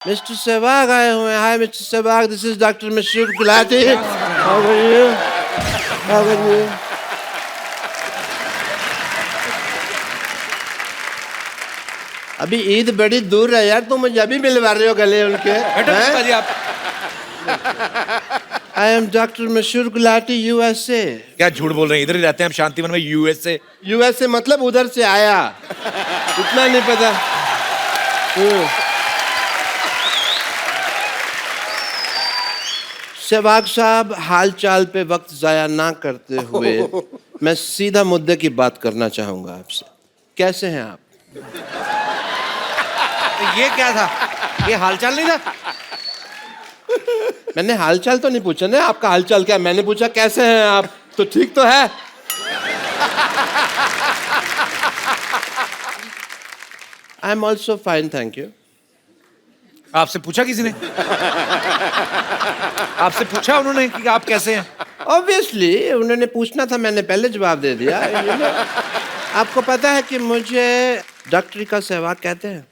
Mister Sehwag आए हुए हैं। Hi mister Sehwag, this is doctor Mashoor Gulati. How are you? How are you? अभी ईद बड़ी दूर है यार, तुम मुझे अभी मिलवा रहे हो गले उनके? जी आप आई एम डॉक्टर मशहूर गुलाटी, यूएसए। क्या झूठ बोल रहे हैं? इधर ही रहते हैं हम शांतिवन में, यूएसए। यूएसए मतलब उधर से आया, इतना नहीं पता। सहवाग साहब, हाल चाल पे वक्त जाया ना करते हुए मैं सीधा मुद्दे की बात करना चाहूंगा आपसे। कैसे हैं आप? ये क्या था? ये हालचाल नहीं था? मैंने हालचाल तो नहीं पूछा ना, आपका हालचाल क्या? मैंने पूछा कैसे हैं आप, तो ठीक तो है। I am also fine, thank you. आपसे पूछा किसी ने? आपसे पूछा उन्होंने कि आप कैसे हैं? ऑब्वियसली उन्होंने पूछना था, मैंने पहले जवाब दे दिया। आपको पता है कि मुझे डॉक्टरी का सहवाग कहते हैं?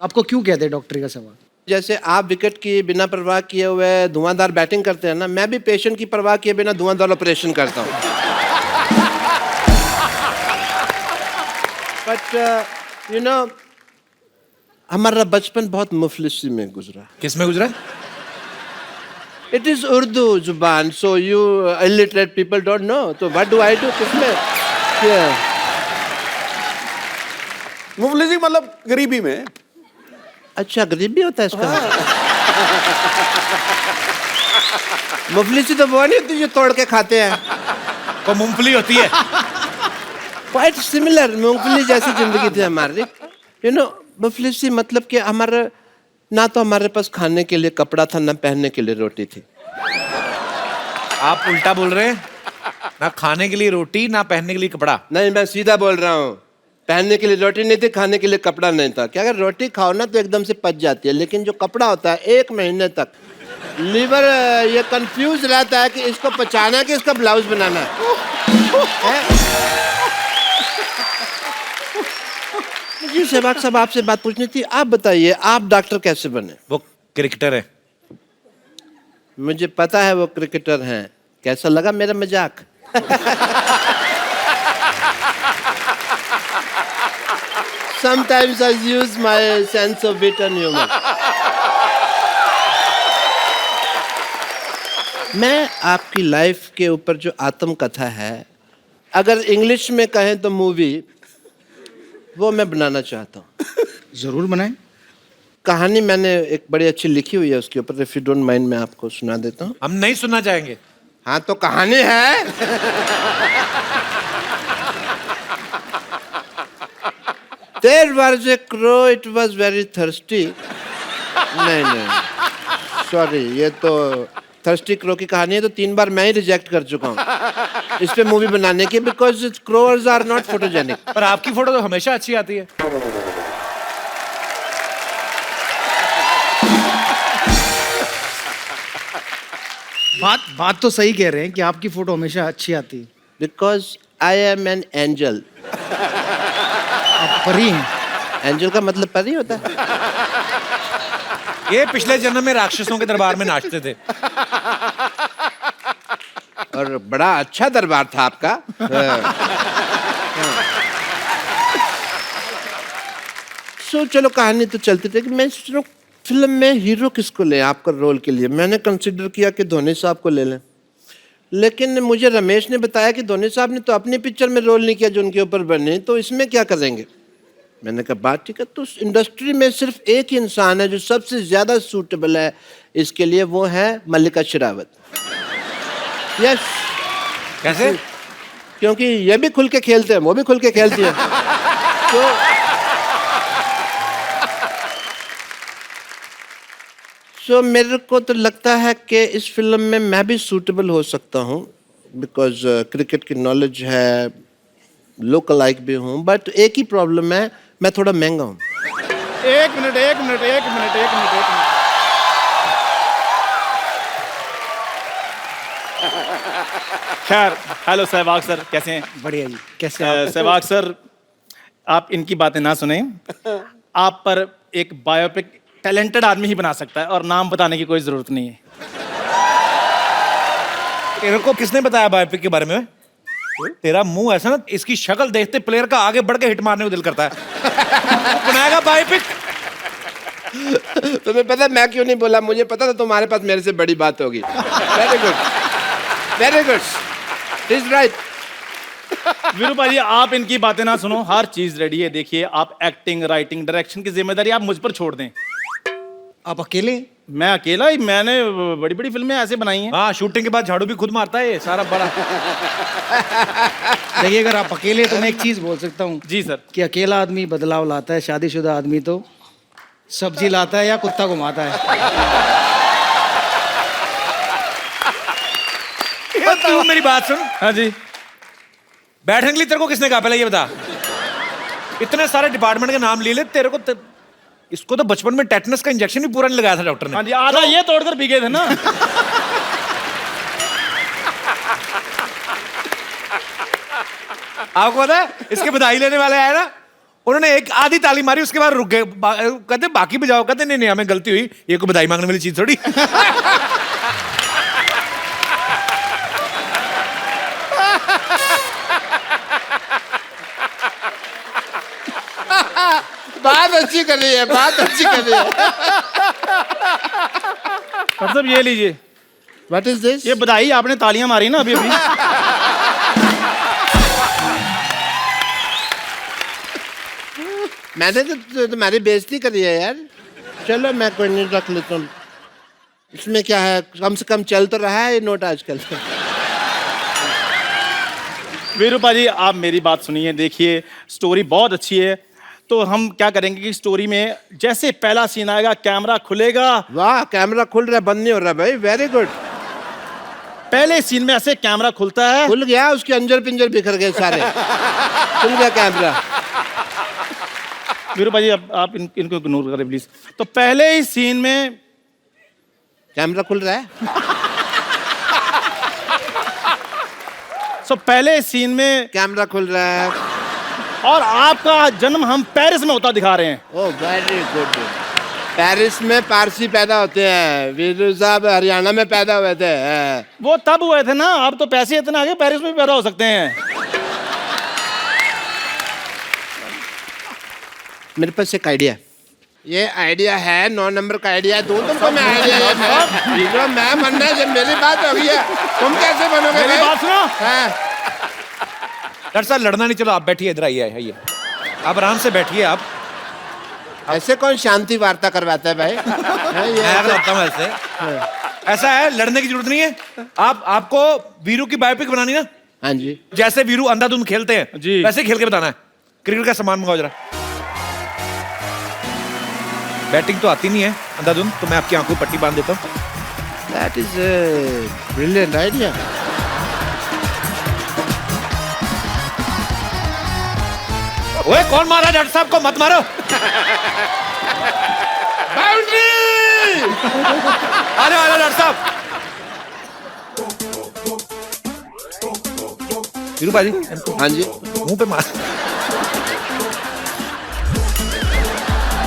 आपको क्यों कहते हैं डॉक्टरी का सहवाग? जैसे आप विकेट की बिना परवाह किए हुए धुआंधार बैटिंग करते हैं ना, मैं भी पेशेंट की परवाह किए बिना धुआंधार ऑपरेशन करता हूँ। बट यू नो, हमारा बचपन बहुत मुफलिसी में गुजरा। किस में गुजरा? इट इज उर्दू जुबान, so you illiterate people don't know, तो व्हाट डू आई डू? किसमें मुफलिसी मतलब गरीबी में। अच्छा, गरीबी होता है इसका? मुफलिसी तो वो नहीं होती जो तोड़ के खाते हैं। वो मूंगफली होती है। क्वाइट सिमिलर, मूंगफली जैसी जिंदगी थी हमारी। यू नो, मुफलिसी मतलब कि हमारा ना तो हमारे पास खाने के लिए कपड़ा था, ना पहनने के लिए रोटी थी। आप उल्टा बोल रहे हैं। ना खाने के लिए रोटी, ना पहनने के लिए कपड़ा। नहीं, मैं सीधा बोल रहा हूँ। पहनने के लिए रोटी नहीं थी, खाने के लिए कपड़ा नहीं था। क्या अगर रोटी खाओ ना तो एकदम से पच जाती है, लेकिन जो कपड़ा होता है 1 महीने तक लीवर ये कंफ्यूज रहता है कि इसको पचाना है कि इसका ब्लाउज बनाना है। जी सहवाग साहब, आपसे बात पूछनी थी। आप बताइए, आप डॉक्टर कैसे बने? वो क्रिकेटर है। मुझे पता है वो क्रिकेटर हैं। कैसा लगा मेरा मजाक? Sometimes I use my sense of wit and humor. मैं आपकी लाइफ के ऊपर जो आत्मकथा है, अगर इंग्लिश में कहें तो मूवी, वो मैं बनाना चाहता हूँ। जरूर बनाएं। कहानी मैंने एक बड़ी अच्छी लिखी हुई है उसके ऊपर। इफ यू डोंट माइंड मैं आपको सुना देता हूँ। हम नहीं सुनना चाहेंगे। हाँ तो कहानी है। There was a crow, it was very thirsty. नहीं, सॉरी, ये तो थर्स्टी क्रो की कहानी है, तो 3 बार मैं ही रिजेक्ट कर चुका हूँ इस पे मूवी बनाने की, because crores are not photogenic. पर आपकी फोटो तो हमेशा अच्छी आती है। बात तो सही कह रहे हैं कि आपकी फोटो हमेशा अच्छी आती है। Because I am an angel. आप परी हैं। एंजल का मतलब परी होता है। ये पिछले जन्म में राक्षसों के दरबार में नाचते थे। और बड़ा अच्छा दरबार था आपका। सो चलो कहानी तो चलती थी कि मैं सोच रहा हूँ फिल्म में हीरो किसको लें आपका रोल के लिए। मैंने कंसिडर किया कि धोनी साहब को ले लें, लेकिन मुझे रमेश ने बताया कि धोनी साहब ने तो अपनी पिक्चर में रोल नहीं किया जो उनके ऊपर बने, तो इसमें क्या करेंगे? मैंने कहा बात ठीक है, तो इंडस्ट्री में सिर्फ एक ही इंसान है जो सबसे ज्यादा सूटेबल है इसके लिए, वो है मल्लिका शेरावत। यस। कैसे? क्योंकि ये भी खुल के खेलते हैं, वो भी खुल के खेलती है। तो मेरे को तो लगता है कि इस फिल्म में मैं भी सूटेबल हो सकता हूँ, बिकॉज क्रिकेट की नॉलेज है, लोकल लाइक भी हूँ, बट एक ही प्रॉब्लम है, मैं थोड़ा महंगा हूँ। एक मिनट। खैर, हेलो सहवाग सर, कैसे हैं? बढ़िया जी, कैसे आप? सहवाग सर, आप इनकी बातें ना सुने। आप पर एक बायोपिक टैलेंटेड आदमी ही बना सकता है और नाम बताने की कोई जरूरत नहीं है। तेरे को किसने बताया बायोपिक के बारे में? तेरा मुंह ऐसा ना, इसकी शक्ल देखते प्लेयर का आगे बढ़ के हिट मारने को दिल करता है। बनाएगा बायोपिक। तुम्हें पता है मैं क्यों नहीं बोला? मुझे पता था तुम्हारे पास मेरे से बड़ी बात होगी। Very good, very good, is right. Veeru भाई आप इनकी बातें ना सुनो, हर चीज रेडी है। देखिए आप एक्टिंग, राइटिंग, डायरेक्शन की जिम्मेदारी आप मुझ पर छोड़ दें। आप अकेले? मैं अकेला ही, मैंने बड़ी बड़ी फिल्में ऐसे बनाई हैं। हाँ, शूटिंग के बाद झाड़ू भी खुद मारता है ये सारा बड़ा। देखिए अगर आप अकेले तो मैं एक चीज बोल सकता हूँ जी सर। कि अकेला आदमी बदलाव लाता है, शादीशुदा आदमी तो सब्जी लाता है या कुत्ता घुमाता है। तू मेरी बात सुन। हाँ जी। बैठने के लिए तेरे को किसने कहा, पहले ये बता। इतने सारे डिपार्टमेंट के नाम ले ले तेरे को। इसको तो बचपन में टेटनस का इंजेक्शन भी पूरा नहीं लगाया था डॉक्टर ने। हाँ जी, आधा ये तोड़कर पी गए थे ना। आपको पता है इसके बधाई लेने वाले आए ना, उन्होंने एक आधी ताली मारी, उसके बाद रुक गए। कहते बाकी बजाओ, कहते नहीं नहीं हमें गलती हुई, ये कोई बधाई मांगने वाली चीज थोड़ी। बात अच्छी कर रही है, बात अच्छी कर रही है। मतलब ये लीजिए, व्हाट इज दिस? ये बधाई आपने तालियां मारी ना अभी अभी। मैंने तो तुम्हारी बेइज्जती करी है यार। चलो मैं कोई नहीं, रख लेता हूँ। इसमें क्या है, कम से कम चल तो रहा है ये नोट आजकल। वीरू भाजी आप मेरी बात सुनिए। देखिए स्टोरी बहुत अच्छी है, तो हम क्या करेंगे कि स्टोरी में जैसे पहला सीन आएगा कैमरा खुलेगा। वाह, कैमरा खुल रहा है, बंद नहीं हो रहा भाई, वेरी गुड। पहले सीन में ऐसे कैमरा खुलता है। खुल गया, उसके अंजर पिंजर बिखर गए सारे। खुल गया कैमरा। वीरू भाजी आप इनको इग्नोर करें प्लीज। तो पहले ही सीन में कैमरा खुल रहा है। पहले सीन में कैमरा खुल रहा है और आपका जन्म हम पेरिस में होता दिखा रहे हैं। Oh very good. पेरिस में पारसी पैदा होते हैं, वीरू साहब हरियाणा में पैदा हुए थे। वो तब हुए थे ना, अब तो पैसे इतने आगे पेरिस में भी पैदा हो सकते हैं। मेरे पास एक आइडिया। ये आइडिया है 9 नंबर का आइडिया है। दूं तुमको मैं आइडिया। मैं बनना है, जब मेरी बात हो गई है तुम कैसे बनोगे? मेरी बात सुनो। हाँ। डॉक्टर साहब लड़ना नहीं, चलो आप बैठिए, इधर आइए आइए, आप आराम से बैठिए। आप ऐसे कौन शांति वार्ता करवाता है भाई? हाँ, ये मैं करता हूँ ऐसे। ऐसा है, लड़ने की जरूरत नहीं है। आपको वीरू की बायोपिक बनानी ना, हाँ जी। जैसे वीरू अंधाधुंध खेलते हैं जी। वैसे खेल के बताना है। क्रिकेट का सामान मंगाओ जरा। बैटिंग तो आती नहीं है अंधाधुंध, तो मैं आपकी आंखों में पट्टी बांध देता हूँ। That is a brilliant idea. ओए कौन मारा डॉक्टर साहब को? मत मारो। बाउंड्री! आ जाओ डॉक्टर साहब। वीरू भाजी हाँ जी। मुंह पे मार।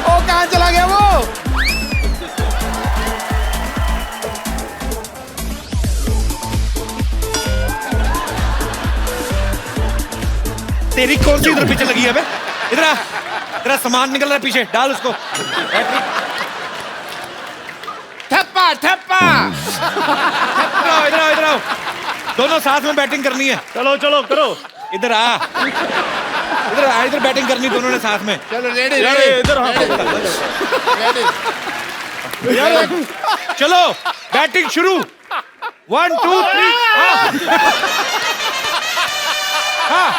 ओ कहाँ चला गया वो? तेरी कौन सी इधर पीछे लगी है बे? इधर आ, तेरा सामान निकल रहा है पीछे, डाल उसको। ठप्पा ठप्पा। इधर आओ, इधर आओ, इधर आओ। दोनों साथ में बैटिंग करनी है। चलो चलो करो। इधर आ, इधर आ, इधर बैटिंग करनी दोनों ने साथ में। चलो रेडी अरे रेडी इधर हाँ। रेडी। चलो बैटिंग शुरू। 1 2 3। हाँ।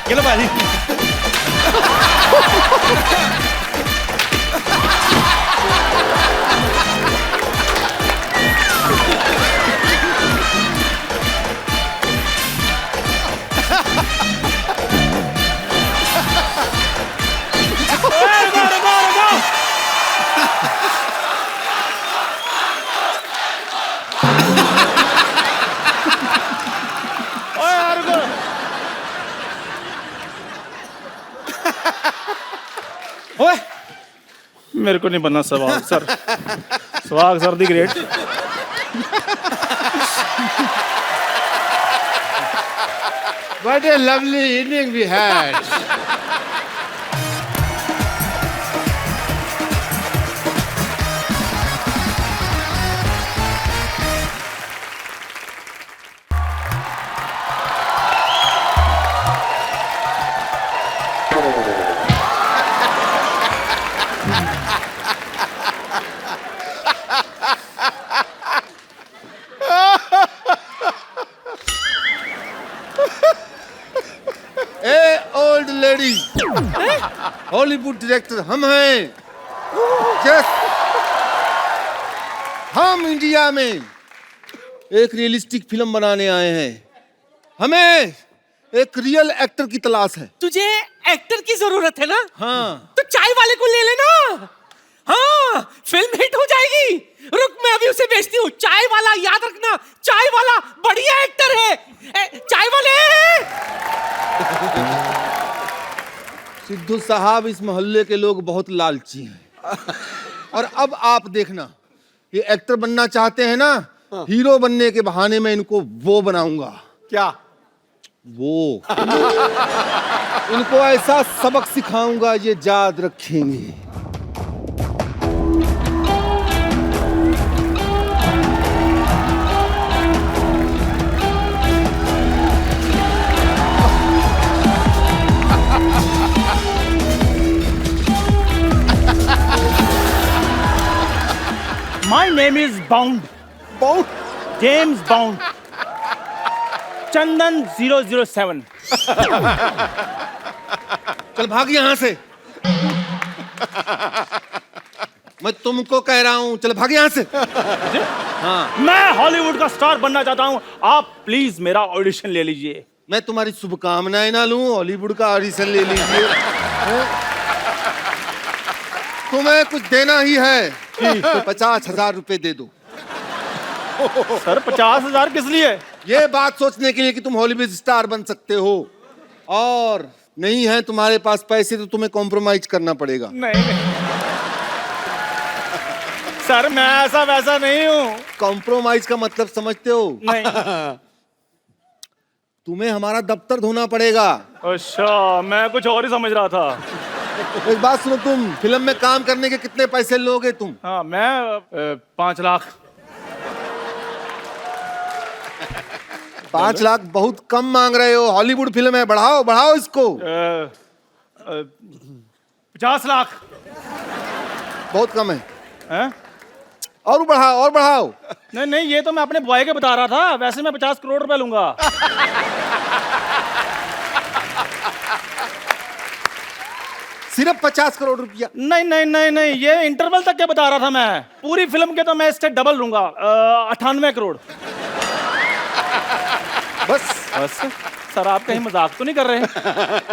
ये लो बाजी। मेरे को नहीं बनना Sehwag sir. Sehwag sir the great. What a lovely evening we had. A old lady, Hollywood director हम हैं। यस, हम इंडिया में एक रियलिस्टिक फिल्म बनाने आए हैं। हमें एक रियल एक्टर की तलाश है। तुझे एक्टर की जरूरत है ना? हाँ, तो चाय वाले को ले लेना। हाँ, फिल्म हिट हो जाएगी। रुक, मैं अभी उसे बेचती हूँ। चाय वाला, याद रखना, चाय वाला बढ़िया एक्टर है। चाय वाले। सिद्धू साहब, इस मोहल्ले के लोग बहुत लालची हैं। और अब आप देखना, ये एक्टर बनना चाहते हैं ना, हीरो बनने के बहाने में इनको वो बनाऊंगा। क्या? वो इनको ऐसा सबक सिखाऊंगा ये याद रखेंगे। My name is Bound. Bound? James Bound. चंदन 007। चल भाग यहां से। मैं तुमको कह रहा हूं, चल भाग यहां से। मैं हॉलीवुड का स्टार बनना चाहता हूं, आप प्लीज मेरा ऑडिशन ले लीजिए। मैं तुम्हारी शुभकामनाएं ना लूं, हॉलीवुड का ऑडिशन ले लीजिए। तुम्हें कुछ देना ही है तो 50,000 रुपए दे दो। सर 50,000 किस लिए? ये बात सोचने के लिए कि तुम हॉलीवुड स्टार बन सकते हो, और नहीं है तुम्हारे पास पैसे तो तुम्हें कॉम्प्रोमाइज करना पड़ेगा। नहीं सर, मैं ऐसा वैसा नहीं हूँ। कॉम्प्रोमाइज का मतलब समझते हो? नहीं। तुम्हें हमारा दफ्तर धोना पड़ेगा। अच्छा, मैं कुछ और ही समझ रहा था। एक बात सुनो, तुम फिल्म में काम करने के कितने पैसे लोगे तुम? हाँ, मैं 5 लाख। 5 लाख बहुत कम मांग रहे हो, हॉलीवुड फिल्म है, बढ़ाओ बढ़ाओ इसको। 50 लाख। बहुत कम है। हैं? और बढ़ाओ और बढ़ाओ। नहीं नहीं, ये तो मैं अपने बॉय के बता रहा था, वैसे मैं 50 करोड़ रुपए लूंगा। सिर्फ 50 करोड़ रुपया? नहीं नहीं नहीं नहीं, ये इंटरवल तक के बता रहा था मैं। पूरी फिल्म के तो मैं इससे डबल लूंगा, 98 करोड़। बस बस सर, आप कहीं मजाक तो नहीं कर रहे?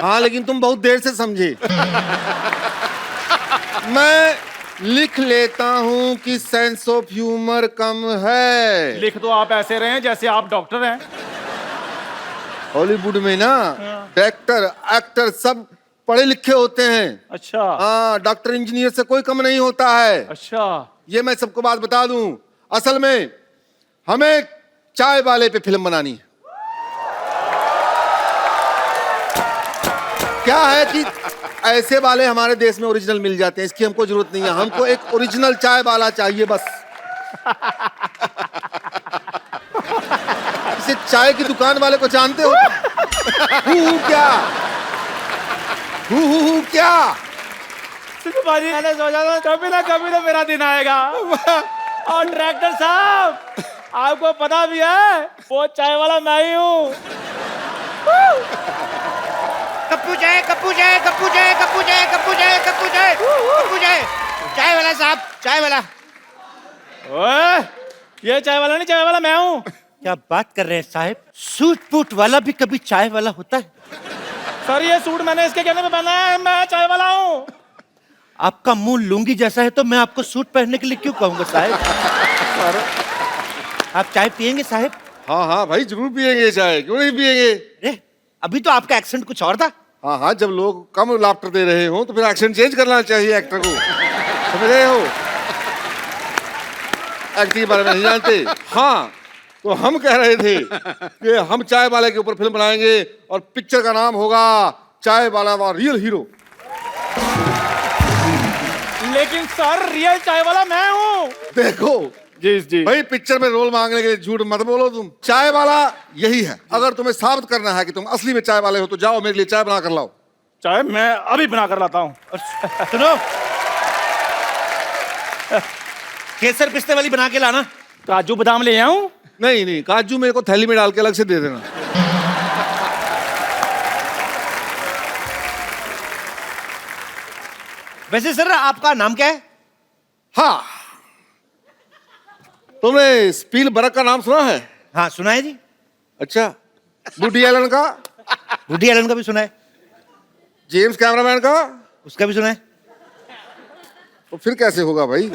हाँ, लेकिन तुम बहुत देर से समझे। मैं लिख लेता हूँ कि सेंस ऑफ ह्यूमर कम है। लिख तो आप ऐसे रहे हैं जैसे आप डॉक्टर हैं। हॉलीवुड में ना डायरेक्टर एक्टर सब पढ़े लिखे होते हैं। अच्छा। हाँ, डॉक्टर इंजीनियर से कोई कम नहीं होता है। अच्छा। ये मैं सबको बात बता दूं, असल में हमें चाय वाले पे फिल्म बनानी है। क्या है कि ऐसे वाले हमारे देश में ओरिजिनल मिल जाते हैं, इसकी हमको जरूरत नहीं है। हमको एक ओरिजिनल चाय वाला चाहिए बस। इसे चाय की दुकान वाले को जानते हो? क्या क्या? सिद्धू बाजी, मैंने सोचा था कभी ना मेरा दिन आएगा। और डायरेक्टर साहब, आपको पता भी है वो चाय वाला मैं ही हूँ। कप्पू चाय, कप्पू चाय, कप्पू चाय, कप्पू चाय, कप्पू चाय, कप्पू चाय, कप्पू चाय। चाय वाला साहब, चाय वाला। ओए, ये चाय वाला नहीं, चाय वाला मैं हूँ। क्या बात कर रहे हैं साहब? सूट बूट वाला भी कभी चाय वाला होता है? सर, ये सूट मैंने इसके कहने पे पहना है, मैं चाय वाला हूँ। आपका मुंह लुंगी जैसा है तो मैं आपको सूट पहनने के लिए क्यों कहूंगा साहब? आप चाय पियेंगे साहब? हाँ हाँ भाई, जरूर पियेंगे चाय, क्यों नहीं पियेंगे? अरे अभी तो आपका एक्सेंट कुछ और था। हाँ हाँ, जब लोग कम लाफ्टर दे रहे हो तो फिर एक्शन चेंज करना चाहिए एक्टर को। समझ रहे हो? एक्टिंग के बारे में नहीं जानते? हाँ, तो हम कह रहे थे कि हम चाय वाले के ऊपर फिल्म बनाएंगे और पिक्चर का नाम होगा चाय वाला व रियल हीरो। लेकिन सर रियल चाय वाला मैं हूँ। देखो जी जी। भाई, पिक्चर में रोल मांगने के लिए झूठ मत बोलो तुम। चाय वाला यही है। अगर तुम्हें साबित करना है कि तुम असली में चाय वाले हो तो जाओ मेरे लिए चाय बना कर लाओ। चाय मैं अभी बना कर लाता हूँ। सुनो, केसर पिस्ते वाली बना के लाना। काजू बादाम ले आऊं? नहीं नहीं, काजू मेरे को थैली में डाल के अलग से दे देना। वैसे सर आपका नाम क्या है? हाँ, तुमने स्पीलबर्ग का नाम सुना है? हाँ सुना है जी। अच्छा, वुडी एलन का? वुडी एलन का भी सुना है। जेम्स कैमरामैन का? उसका भी सुना है। तो फिर कैसे होगा भाई?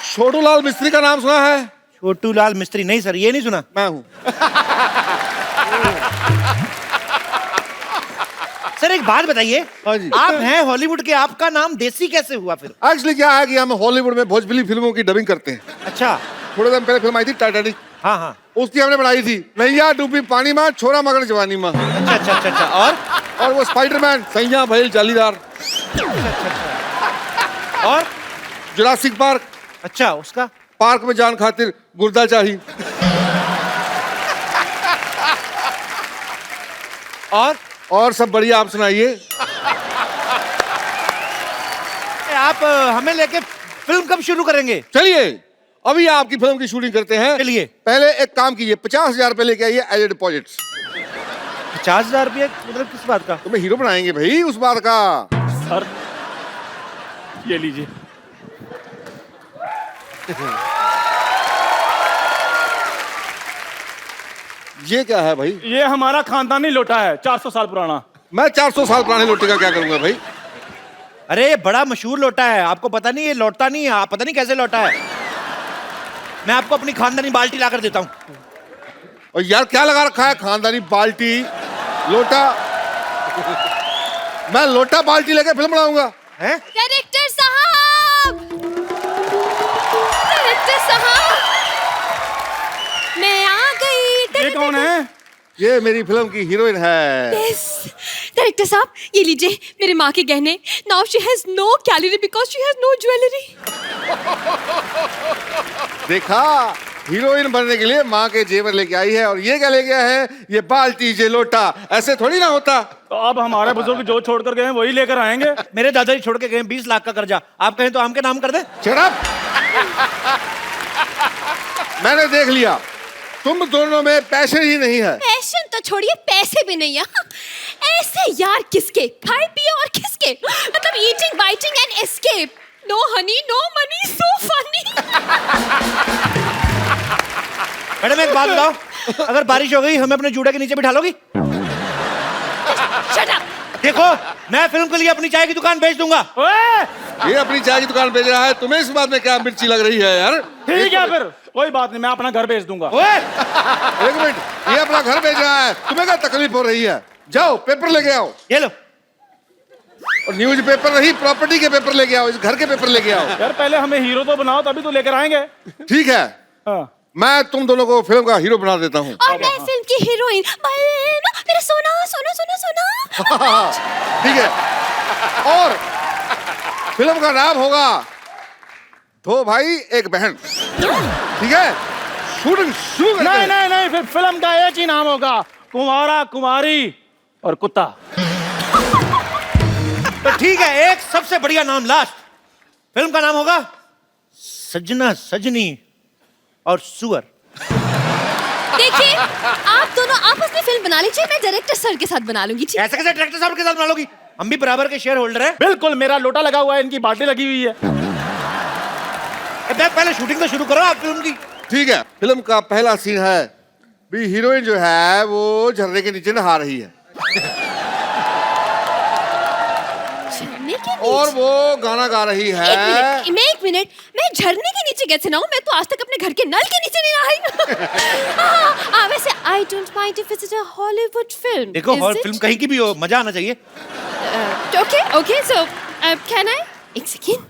छोटू लाल मिस्त्री का नाम सुना है? छोटू लाल मिस्त्री? नहीं सर, ये नहीं सुना। मैं हूं। सर एक बात बताइए, हाँ जी। आप हैं हॉलीवुड के, आपका नाम देसी कैसे हुआ फिर? एक्चुअली क्या है कि हम हॉलीवुड में भोजपुरी फिल्मों की डबिंग करते हैं। अच्छा। थोड़े दिन पहले फिल्म आई थी टाइटैनिक, हाँ हाँ। उसकी हमने बनाई थी नैया डूबी पानी में, छोरा मगर जवानी में। अच्छा अच्छा अच्छा अच्छा। और वो स्पाइडरमैन सैया भैल जालीदार। और जुरासिक पार्क, अच्छा उसका? पार्क में जान खातिर गुर्दा चाहिए। और सब बढ़िया, आप सुनाइए। आप हमें लेके फिल्म कब शुरू करेंगे? चलिए अभी आपकी फिल्म की शूटिंग करते हैं। चलिए। पहले एक काम कीजिए, 50,000 रुपए लेके आइए एज ए डिपॉजिट। 50,000 रुपये मतलब किस बात का? तुम्हें हीरो बनाएंगे भाई, उस बात का। सर ये लीजिए। ये क्या है भाई? ये हमारा खानदानी लोटा है, 400 साल पुराना। मैं 400 साल पुराने लोटे का क्या करूंगा भाई? अरे ये बड़ा मशहूर लोटा है, आपको पता नहीं? ये लौटता नहीं है, आप पता नहीं कैसे लौटा है। मैं आपको अपनी खानदानी बाल्टी लाकर देता हूँ। और यार क्या लगा रखा है? खानदानी बाल्टी, लोटा। मैं लोटा बाल्टी लेके फिल्म बनाऊंगा? हैं? डायरेक्टर साहब, डायरेक्टर साहब, मैं आ गई। ये कौन है? ये मेरी फिल्म की हीरोइन है। यस डायरेक्टर साहब, ये लीजिए मेरे माँ के गहने। Now she has no calorie because she has no jewellery. देखा, हीरोइन बनने के लिए माँ के जेवर लेके आई है, और ये क्या लेके आया है? ये बाल्टी, ये लोटा। ऐसे थोड़ी ना होता। तो अब हमारे बुजुर्ग जो छोड़ कर गए हैं वही लेकर आएंगे। मेरे दादाजी छोड़ के गए 20 लाख का कर्जा, आप कहें तो आम के नाम कर दे। Shut up! मैंने देख लिया, तुम दोनों में पैसे ही नहीं है। पैशन तो छोड़िए, पैसे भी नहीं है। ऐसे यार किसके? खाए पिए और किसके? मतलब eating biting and escape. No honey no money, so funny. Madam एक बात बताओ, अगर बारिश हो गई हमें अपने जूड़े के नीचे बिठा लोगी? Shut up. देखो, मैं फिल्म के लिए अपनी चाय की दुकान बेच दूंगा। ओए! ये अपनी चाय की दुकान बेच रहा है, तुम्हें इस बात में क्या मिर्ची लग रही है यार? ठीक है फिर, कोई बात नहीं, मैं अपना घर बेच दूंगा। ओए! एक मिनट, ये अपना घर बेच रहा है, तुम्हें क्या तकलीफ हो रही है? जाओ पेपर लेके आओ, ये लो। और न्यूज पेपर नहीं, प्रॉपर्टी के पेपर लेके आओ, इस घर के पेपर लेके आओ। यार पहले हमें हीरो तो बनाओ, तभी तो लेकर आएंगे। ठीक है, हाँ। मैं तुम दोनों को फिल्म का हीरो बना देता हूँ। और मैं फिल्म की हीरोइन। मेरा सोना सोना सोना सोना। ठीक है, और फिल्म का नाम होगा दो भाई एक बहन। ठीक है, शूटिंग शुरू करते नहीं हैं। नहीं नहीं, फिर फिल्म का एक ही नाम होगा, कुंवारा कुमारी और कुत्ता। तो ठीक है, एक सबसे बढ़िया नाम लास्ट। फिल्म का नाम होगा सजना सजनी और सुअर। देखिए, आप दोनों आपस में फिल्म बना लीजिए, मैं डायरेक्टर सर के साथ बना लूंगी। ठीक? ऐसे कैसे डायरेक्टर साहब के साथ बना लोगी? हम भी बराबर के शेयर होल्डर हैं। बिल्कुल, मेरा लोटा लगा हुआ है, इनकी बाल्टी लगी हुई है। पहले शूटिंग तो शुरू करो आप फिल्म की। ठीक है, फिल्म का पहला सीन है भी हीरोइन जो है वो झरने के नीचे नहा रही है। झरने के बीच। और वो गाना गा रही है। एक मिनट, मैं झरने के नीचे कैसे नहाऊं? मैं तो आज तक अपने घर के नल के नीचे नहीं नहाई। वैसे I don't mind if it's a Hollywood film. देखो is हॉल it? फिल्म कहीं की भी हो, मजा आना चाहिए। Okay, so can I? एक सेकेंड।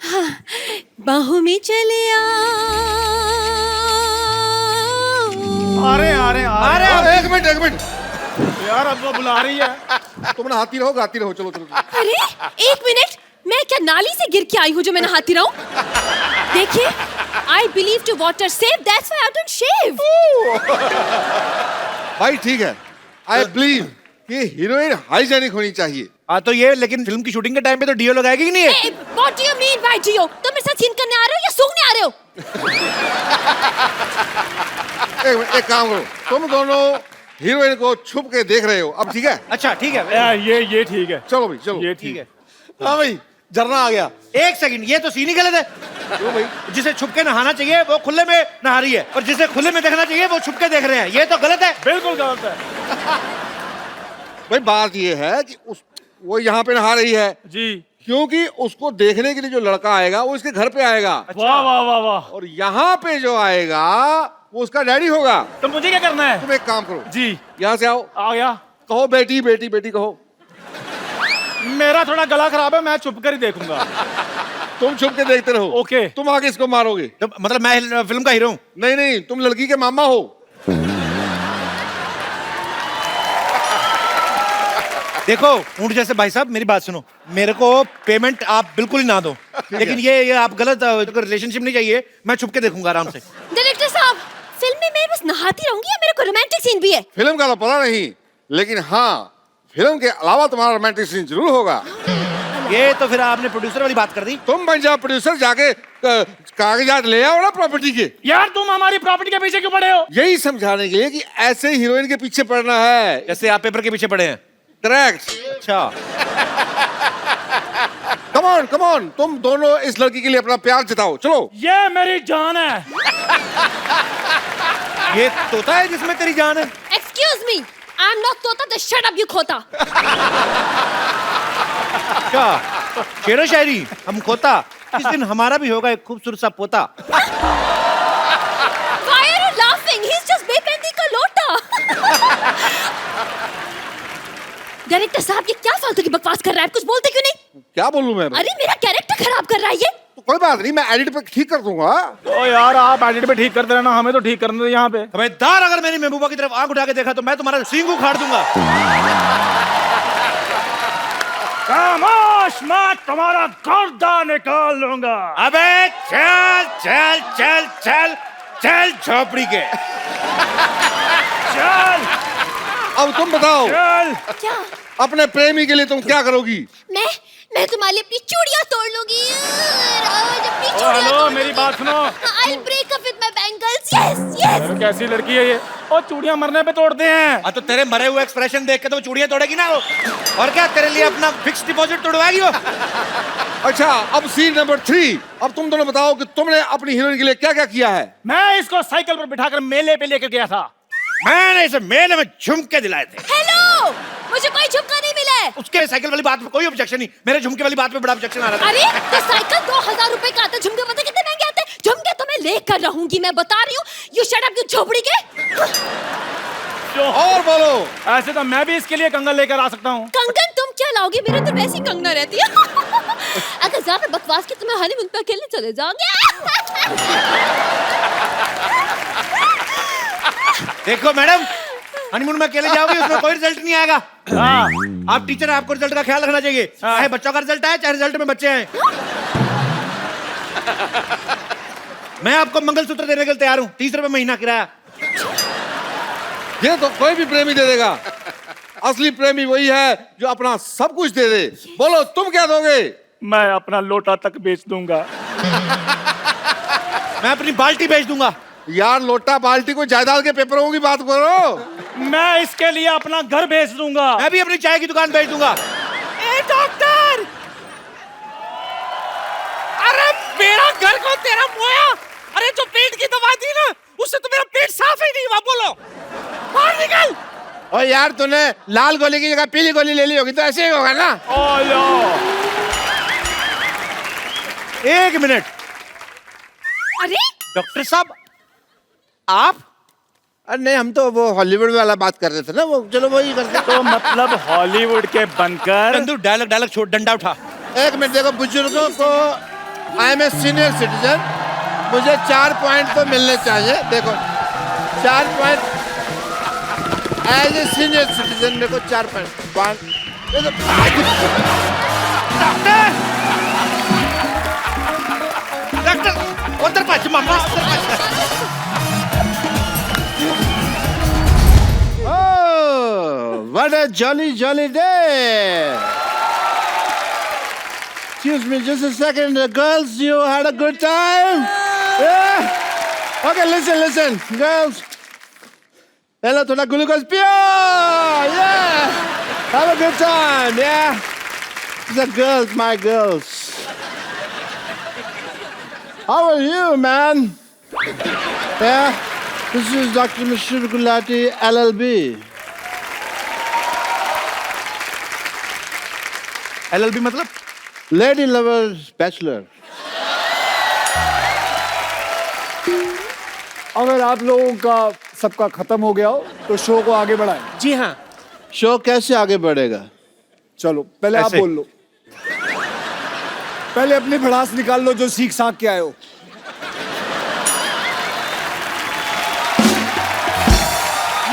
हाँ, बाहों में चले आओ। अरे अरे अरे अरे एक मिनट यार, अब वो बुला रही है। तुम नहाती रहो गाती रहो, चलो चलो, चलो। अरे एक मिनट, मैं क्या नाली से गिर के आई हूँ जो मैं नहाती रहूं? देखिए, I believe to water save, that's why I don't shave. भाई ठीक है, आई बिलीव कि हीरोइन हाइजेनिक होनी चाहिए। हाँ तो ये, लेकिन फिल्म की शूटिंग के टाइम पे तो डीओ लगाएगी कि नहीं है? Hey, what do you mean by Gio? तुम मेरे साथ सीन करने आ रहे हो या सूंघने आ रहे हो? एक काम करो, तुम दोनों हीरोइन को छुप के देख रहे हो, अब ठीक है? अच्छा ठीक है। ये ठीक है, चलो भाई चलो। ये ठीक है। हाँ भाई, झरना आ गया। एक सेकंड, ये तो सीन ही गलत है। क्यों भाई? जिसे छुप के नहाना चाहिए वो खुले में नहा रही है, और जिसे खुले में देखना चाहिए वो छुप के देख रहे हैं। ये तो गलत है। बिल्कुल गलत है भाई बात ये है कि वो यहाँ पे नहा रही है जी। क्योंकि उसको देखने के लिए जो लड़का आएगा वो इसके घर पे आएगा। वाह वाह वाह वाह। और यहाँ पे जो आएगा वो उसका डैडी होगा। तो मुझे क्या करना है? तुम एक काम करो जी, यहाँ से आओ, आ गया। कहो बेटी बेटी बेटी कहो। मेरा थोड़ा गला खराब है, मैं छुप कर ही देखूंगा। तुम छुप के देखते रहो। ओके। तुम आगे इसको मारोगे। तो मतलब मैं फिल्म का हीरो हूँ? नहीं नहीं, तुम लड़की के मामा हो। देखो ऊँट जैसे भाई साहब, मेरी बात सुनो, मेरे को पेमेंट आप बिल्कुल ही ना दो, लेकिन ये आप गलत रिलेशनशिप नहीं चाहिए। मैं छुप के देखूंगा आराम से। डायरेक्टर साहब, फिल्म में मैं बस नहाती रहूंगी या मेरे को रोमांटिक सीन भी है? फिल्म का तो पता नहीं, लेकिन हाँ फिल्म के अलावा तुम्हारा रोमांटिक सीन जरूर होगा। ये तो फिर आपने प्रोड्यूसर वाली बात कर दी। तुम बन जाओ प्रोड्यूसर, जाके कागजात ले आओ ना प्रॉपर्टी के। यार तुम हमारी प्रॉपर्टी के पीछे क्यों पड़े हो? यही समझाने के लिए कि ऐसे हीरोइन के पीछे पड़ना है। जैसे आप पेपर के पीछे पड़े हैं। करेक्ट। अच्छा कम ऑन, तुम दोनों इस लड़की के लिए अपना प्यार जताओ, चलो। ये मेरी जान है। ये तोता है जिसमें तेरी जान है? Excuse me, I'm not तोता, तो shut up you खोता। क्या शेरो शायरी हम खोता? इस दिन हमारा भी होगा एक खूबसूरत सा पोता। Why are you laughing? He's just बेपेंदी का लोटा। डायरेक्टर साहब, ये क्या फालतू की बकवास कर रहा है? कुछ बोलते क्यों नहीं? क्या बोलूं मैं? अरे मेरा कैरेक्टर खराब कर रहा है ये। तो कोई बात नहीं, मैं एडिट पे ठीक कर दूंगा। तो यार आप एडिट पे ठीक करते रहना, हमें तो ठीक करने दो यहाँ पे। खबरदार अगर मेरी महबूबा की तरफ आंख उठा के देखा तो मैं तुम्हारा सींग उखाड़ दूंगा। खामोश मत, तुम्हारा गर्दा निकाल लूंगा। अबे चल चल चल चल चल झोपड़ी के। चल अब तुम बताओ, चल। क्या? अपने प्रेमी के लिए तुम क्या करोगी? मैं तुम्हारे लिए अपनी चूड़ियां तोड़ लूंगी। रोज अपनी ओ चूड़ियां हेलो, तोड़ मेरी लूंगी। बात सुनो। I'll break up with my bangles. Yes, yes. अरे कैसी लड़की है ये? ओ चूड़ियां मरने पे तोड़ते हैं। तो तेरे मरे हुए एक्सप्रेशन देख के तो चूड़ियां तोड़ेगी ना वो। और क्या तेरे लिए अपना फिक्स डिपॉजिट तोड़वाएगी वो? अच्छा, अब सीन नंबर 3। अब तुम दोनों बताओ कि तुमने अपनी हीरोइन के लिए क्या क्या किया है। मैं इसको साइकिल पर बिठाकर मेले पे लेकर गया था। मैंने इसे मेले में झुमके दिलाए थे। हेलो, मुझे कोई झुमका नहीं मिला है। उसके साइकिल वाली बात पे कोई ऑब्जेक्शन नहीं, मेरे झुमके वाली बात पे बड़ा ऑब्जेक्शन आ रहा था। अरे तो साइकिल 2000 रुपए का आता, झुमके पता कितने महंगे आते? झुमके तो मैं लेकर रहूंगी, मैं बता रही हूँ। यू शट अप, यू झोपड़ी के। और बोलो। ऐसे तो मैं भी इसके लिए कंगन लेकर आ सकता हूँ। कंगन तुम क्या लाओगे? मेरे तो वैसी कंगना रहती है। अगर ज्यादा बकवास की तो मैं हनीमून पे अकेले चले जाऊंगी। देखो मैडम, हनीमून में अकेले जाओगी उसमें कोई रिजल्ट नहीं आएगा। हाँ। आप टीचर हैं, आपको रिजल्ट का ख्याल रखना चाहिए। चाहे बच्चों का रिजल्ट आए, चाहे रिजल्ट में बच्चे आए। मैं आपको मंगलसूत्र देने के लिए तैयार हूँ। 30 रुपए महीना किराया। ये तो कोई भी प्रेमी दे देगा। असली प्रेमी वही है जो अपना सब कुछ दे दे। बोलो तुम क्या दोगे? मैं अपना लोटा तक बेच दूंगा। मैं अपनी बाल्टी बेच दूंगा। यार लोटा बाल्टी को जायदाद के पेपरों की बात करो। मैं इसके लिए अपना घर बेच दूंगा। मैं भी अपनी चाय की दुकान बेच दूंगा। ए डॉक्टर, अरे मेरा घर को तेरा मोया। अरे जो पेट की दवा दी ना, उससे तो मेरा पेट साफ ही नहीं हुआ। बोलो, बाहर निकल। और यार तूने लाल गोली की जगह पीली गोली ले ली होगी तो ऐसे ही होगा ना। ओ लो। एक मिनट अरे डॉक्टर साहब आप अरे नहीं, हम तो वो हॉलीवुड वाला बात कर रहे थे ना, वो चलो वही करते। तो मतलब हॉलीवुड के बनकर चंदू डायलॉग छोड़, डंडा उठा। एक मिनट देखो, बुजुर्गों को I am a senior citizen, मुझे 4 पॉइंट तो मिलने चाहिए। देखो 4 point as a senior citizen, मेरे को 4 पॉइंट। डॉक्टर उधर पाछ मामा, उधर पाछ। Oh, what a jolly, jolly day! Excuse me, just a second. Girls, you had a good time? Yeah? Okay, listen, girls. Hello, thoda glucose piyo! Yeah! Have a good time, yeah? The girls, my girls. How are you, man? Yeah? This is Dr. Mishra Gulati, LLB. LLB मतलब? Lady Lover Bachelor. अगर आप लोगों का सबका खत्म हो गया हो तो शो को आगे बढ़ाएं। जी हाँ। शो कैसे आगे बढ़ेगा? चलो पहले आप ऐसे। बोल लो, पहले अपनी भड़ास निकाल लो जो सीख साख के आए हो।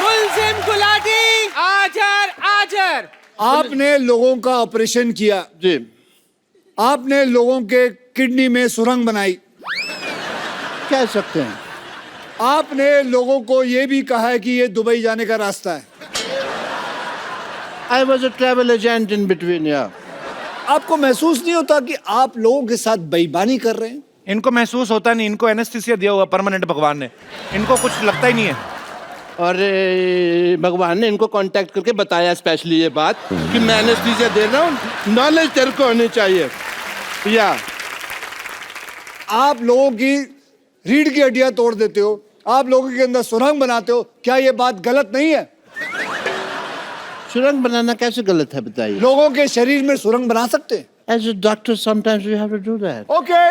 मुल्जिम गुलाटी आजर। आपने लोगों का ऑपरेशन किया, जी, आपने लोगों के किडनी में सुरंग बनाई, कह सकते हैं। आपने लोगों को ये भी कहा है कि ये दुबई जाने का रास्ता है। I was a travel agent in between, yeah. आपको महसूस नहीं होता कि आप लोगों के साथ बेईमानी कर रहे हैं? इनको महसूस होता नहीं, इनको एनेस्थीसिया दिया हुआ परमानेंट भगवान ने, इनको कुछ लगता ही नहीं है। और भगवान ने इनको कांटेक्ट करके बताया स्पेशली ये बात कि मैं एनेस्थीसिया दे रहा हूँ, नॉलेज तेरे को होनी चाहिए। या आप लोगों की रीढ़ की हड्डियां तोड़ देते हो, आप लोगों के अंदर सुरंग बनाते हो, क्या ये बात गलत नहीं है? सुरंग बनाना कैसे गलत है बताइए? लोगों के शरीर में सुरंग बना सकते हैं? As a doctor, sometimes we have to do that. Okay,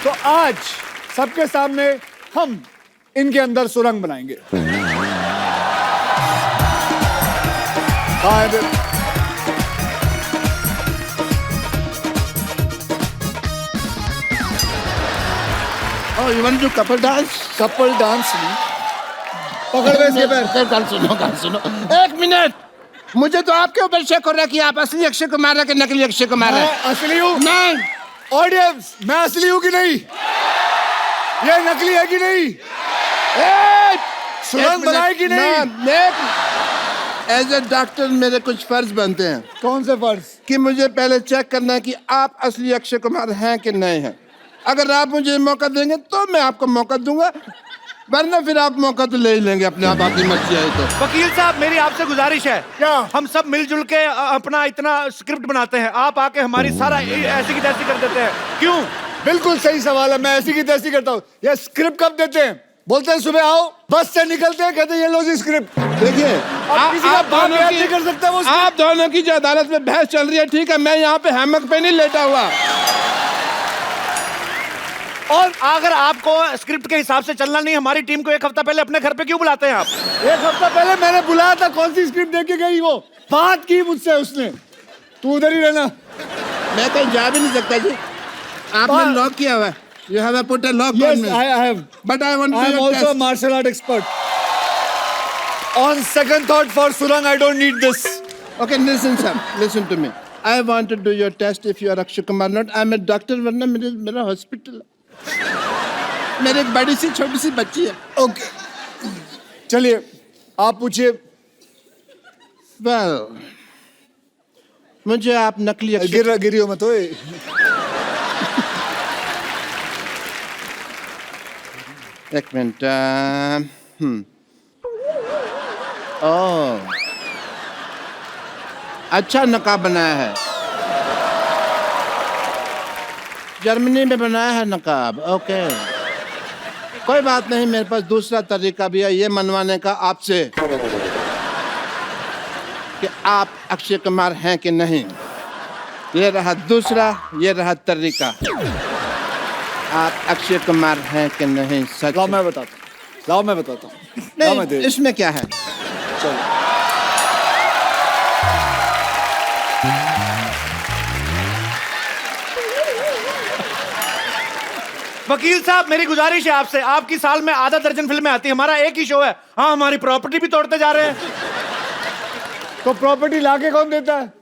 तो आज सबके सामने हम इनके अंदर सुरंग बनाएंगे। हाँ, Oh, you want to do couple dance? Couple dance नहीं, पकड़ में इसके पैर। गाल सुनो। एक मिनट, मुझे तो आपके ऊपर शक हो रहा है कि आप असली अक्षय कुमार है कि नकली अक्षय कुमार है। मैं असली हूँ। नहीं, ऑडियंस, मैं असली हूँ कि नहीं? ये नकली है कि नहीं? सुरंग बनाई कि नहीं? एज ए डॉक्टर मेरे कुछ फर्ज बनते हैं कौन से फर्ज? कि मुझे पहले चेक करना है कि आप असली अक्षय कुमार हैं कि नहीं हैं। अगर आप मुझे मौका देंगे तो मैं आपको मौका दूंगा, वरना फिर आप मौका तो ले ही लेंगे अपने आप, आपकी मर्जी आई तो। वकील साहब मेरी आपसे गुजारिश है, क्या? हम सब मिलजुल के अपना इतना स्क्रिप्ट बनाते हैं, आप आके हमारी सारा ऐसी की तैसी कर देते हैं, क्यों? बिल्कुल सही सवाल है, मैं ऐसी की तैसी करता हूँ। ये स्क्रिप्ट कब देते हैं? बोलते हैं सुबह आओ, बस से निकलते हैं, कहते हैं ये लो जी स्क्रिप्ट। देखिए, अब किसी का बाप याद नहीं कर सकता वो आप दोनों की जो अदालत में बहस चल रही है, ठीक है, मैं यहाँ पे हैमक पे नहीं लेटा हुआ। और अगर आपको स्क्रिप्ट के हिसाब से चलना नहीं, हमारी टीम को एक हफ्ता पहले अपने घर पे क्यों बुलाते हैं आप? एक हफ्ता पहले मैंने बुलाया था, कौन सी स्क्रिप्ट देके गई वो? बात की मुझसे उसने, तू उधर ही रहना। मैं कहीं जा भी नहीं सकता जी, आपने लॉक किया हुआ है। You have put a lock on Yes, me. I have. But I want to I am do your also a test. martial art expert. On second thought, for Surang, I don't need this. Okay, listen, sir. Listen to me. I want to do your test if you are Akshay Kumar not. I'm a doctor, वरना मेरा hospital है। मेरे एक बड़ी सी छोटी सी बच्ची है। Okay. चलिए, आप पूछिए। Well, मुझे आप नकली अक्षय गिरियो मत ओए। एक मिनट। ओह, अच्छा नकाब बनाया है, जर्मनी में बनाया है नकाब। ओके, कोई बात नहीं, मेरे पास दूसरा तरीका भी है ये मनवाने का आपसे कि आप अक्षय कुमार हैं कि नहीं। ये रहा दूसरा, ये रहा तरीका। आप अक्षय कुमार हैं कि नहीं? सच लाओ मैं बताता हूँ, लाओ मैं बताता हूँ। लाओ मैं नहीं, दे इसमें क्या है? चलो। वकील साहब मेरी गुजारिश है आपसे, आपकी साल में आधा दर्जन फिल्में आती है, हमारा एक ही शो है। हाँ, हमारी प्रॉपर्टी भी तोड़ते जा रहे हैं। तो प्रॉपर्टी लाके कौन देता है?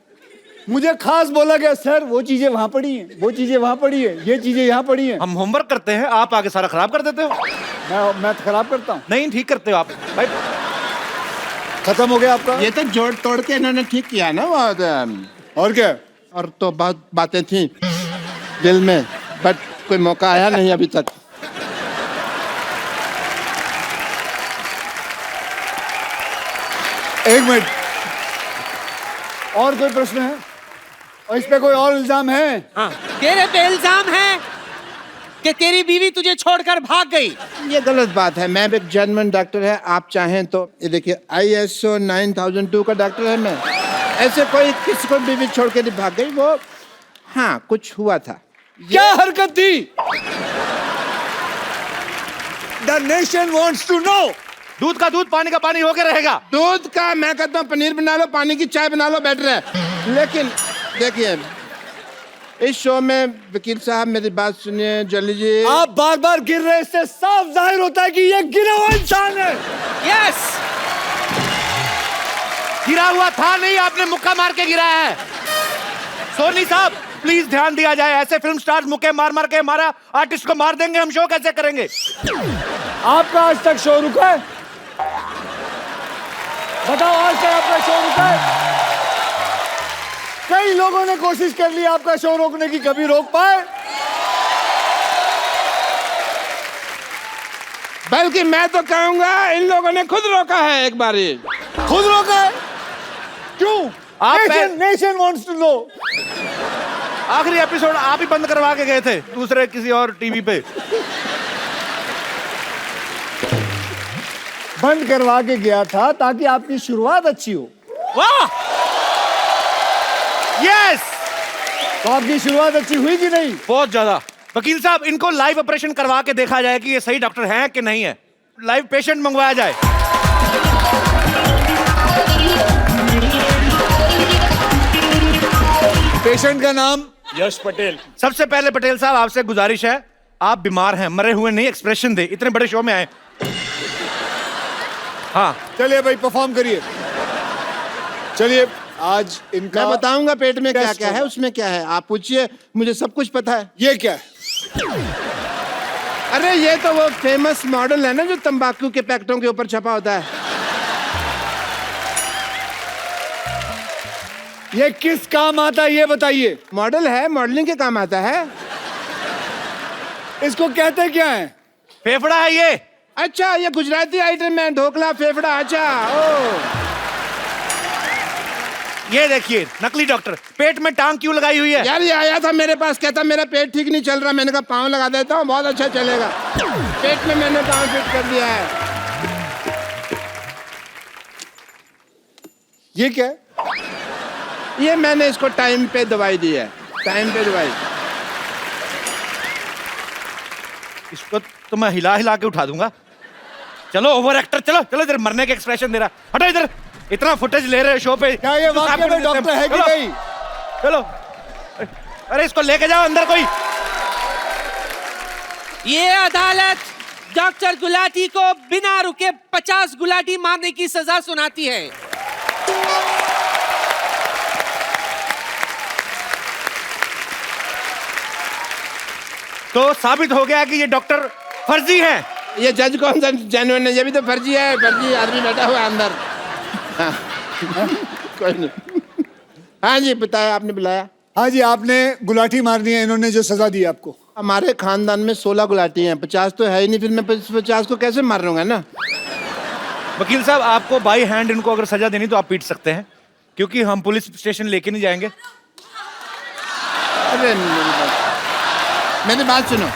मुझे खास बोला गया सर वो चीजें वहां पड़ी हैं, वो चीजें वहां पड़ी है, ये चीजें यहाँ पड़ी हैं। हम होमवर्क करते हैं, आप आगे सारा खराब कर देते हो। मैं तो खराब करता हूँ। नहीं, ठीक करते हो आप भाई। खत्म हो गया आपका? ये तो जोड़ तोड़ के इन्होंने ठीक किया ना वो और क्या? और तो बहुत बातें थी दिल में, बट कोई मौका आया नहीं अभी तक। एक मिनट, और कोई प्रश्न है? और इस पे कोई और इल्जाम है? हाँ, तेरे पे इल्जाम है कि तेरी बीवी तुझे छोड़कर भाग गई। ये गलत बात है, मैं भी एक जर्मन डॉक्टर है। आप चाहें तो ये देखिए ISO 9002 का डॉक्टर है मैं। ऐसे कोई किसी को बीवी छोड़ के नहीं भाग गई वो। हाँ, कुछ हुआ था। क्या हरकत थी? The nation wants to know. दूध का दूध, पानी का पानी होके रहेगा। दूध का मैं कहता हूँ पनीर बना लो, पानी की चाय बना लो, बेटर है। लेकिन देखिए इस शो में वकील साहब मेरी बात सुनिए, जल्दी जी। आप बार बार गिर रहे, इससे साफ जाहिर होता है कि ये गिरा हुआ इंसान है। यस, गिरा हुआ था नहीं, आपने मुक्का मार के गिराया है। सोनी साहब प्लीज ध्यान दिया जाए, ऐसे फिल्म स्टार्स मुक्के मार मार के हमारा आर्टिस्ट को मार देंगे, हम शो कैसे करेंगे? आपका आज तक शो रुका है? बताओ, आज तक आपका शो रुका है? कई लोगों ने कोशिश कर ली आपका शो रोकने की, कभी रोक पाए? बल्कि मैं तो कहूंगा इन लोगों ने खुद रोका है एक बारी। खुद रोका है? क्यों? आप नेशन वांट्स टू नो। आखिरी एपिसोड आप ही बंद करवा के गए थे दूसरे किसी और टीवी पे। बंद करवा के गया था ताकि आपकी शुरुआत अच्छी हो। वाह, यस, तो आपकी शुरुआत अच्छी हुई कि नहीं? बहुत ज्यादा। वकील साहब इनको लाइव ऑपरेशन करवा के देखा जाए कि ये सही डॉक्टर हैं कि नहीं है। लाइव पेशेंट मंगवाया जाए। पेशेंट का नाम? यश पटेल। सबसे पहले पटेल साहब आपसे गुजारिश है, आप बीमार हैं, मरे हुए नहीं, एक्सप्रेशन दे, इतने बड़े शो में आए। हाँ चलिए भाई, परफॉर्म करिए। चलिए, आज इनका मैं बताऊंगा पेट में क्या टेस्ट क्या है, होगा। उसमें क्या है, आप पूछिए, मुझे सब कुछ पता है। ये क्या है? अरे ये तो वो फेमस मॉडल है ना जो तंबाकू के पैकेटों के ऊपर छपा होता है। ये किस काम आता है ये बताइए। मॉडल है, मॉडलिंग के काम आता है। इसको कहते क्या है? फेफड़ा है ये। अच्छा, ये गुजराती आइटम है, ढोकला फेफड़ा। अच्छा, ओ ये देखिए नकली डॉक्टर, पेट में टांग क्यों लगाई हुई है? यार ये आया था मेरे पास, कहता मेरा पेट ठीक नहीं चल रहा। मैंने कहा पाँव लगा देता हूँ, बहुत अच्छा चलेगा। पेट में मैंने पाँव फिट कर दिया है। ये क्या है? ये मैंने इसको टाइम पे दवाई दी है, टाइम पे दवाई। इसको तो मैं हिला हिला के उठा दूंगा। चलो ओवर एक्टर, चलो चलो, इधर मरने के एक्सप्रेशन दे रहा। हटो इधर, इतना फुटेज ले रहे शो पे। क्या ये वाकई में डॉक्टर है कि चलो, नहीं? चलो, अरे इसको लेके जाओ अंदर कोई। ये अदालत डॉक्टर गुलाटी को बिना रुके 50 गुलाटी मारने की सजा सुनाती है। तो साबित हो गया कि ये डॉक्टर फर्जी है। ये जज कौन सा जेन्युइन है? ये भी तो फर्जी है, फर्जी आदमी बैठा हुआ है अंदर। हाँ। कोई नहीं। हाँ जी, बताया, आपने बुलाया। हाँ जी, आपने गुलाटी मारनी है, इन्होंने जो सजा दी आपको। हमारे खानदान में 16 गुलाटी हैं, 50 तो है ही नहीं, फिर मैं 50 को कैसे मार लूंगा ना। वकील साहब आपको बाई हैंड इनको अगर सजा देनी तो आप पीट सकते हैं, क्योंकि हम पुलिस स्टेशन लेके नहीं जाएंगे। अरे मेरी बात सुनो।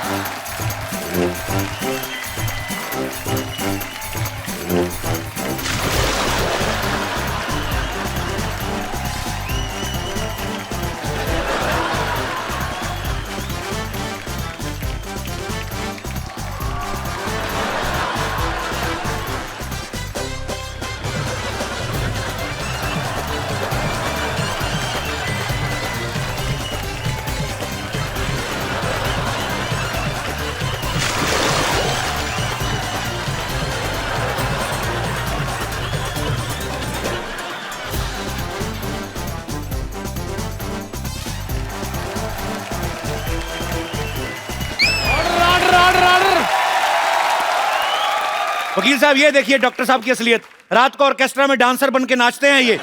वकील साहब ये देखिए डॉक्टर साहब की असलियत, रात को ऑर्केस्ट्रा में डांसर बन के नाचते हैं ये।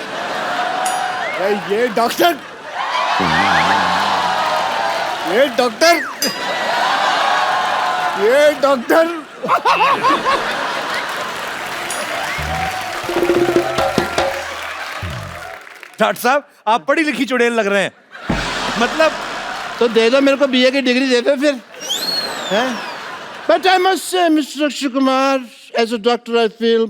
ये डॉक्टर, ये डॉक्टर, ये डॉक्टर। डॉक्टर साहब आप पढ़ी लिखी चुड़ैल लग रहे हैं, मतलब तो दे दो मेरे को बीए की डिग्री दे दो फिर, हैं? But I must say, Mr. Akshay Kumar, as a doctor, I feel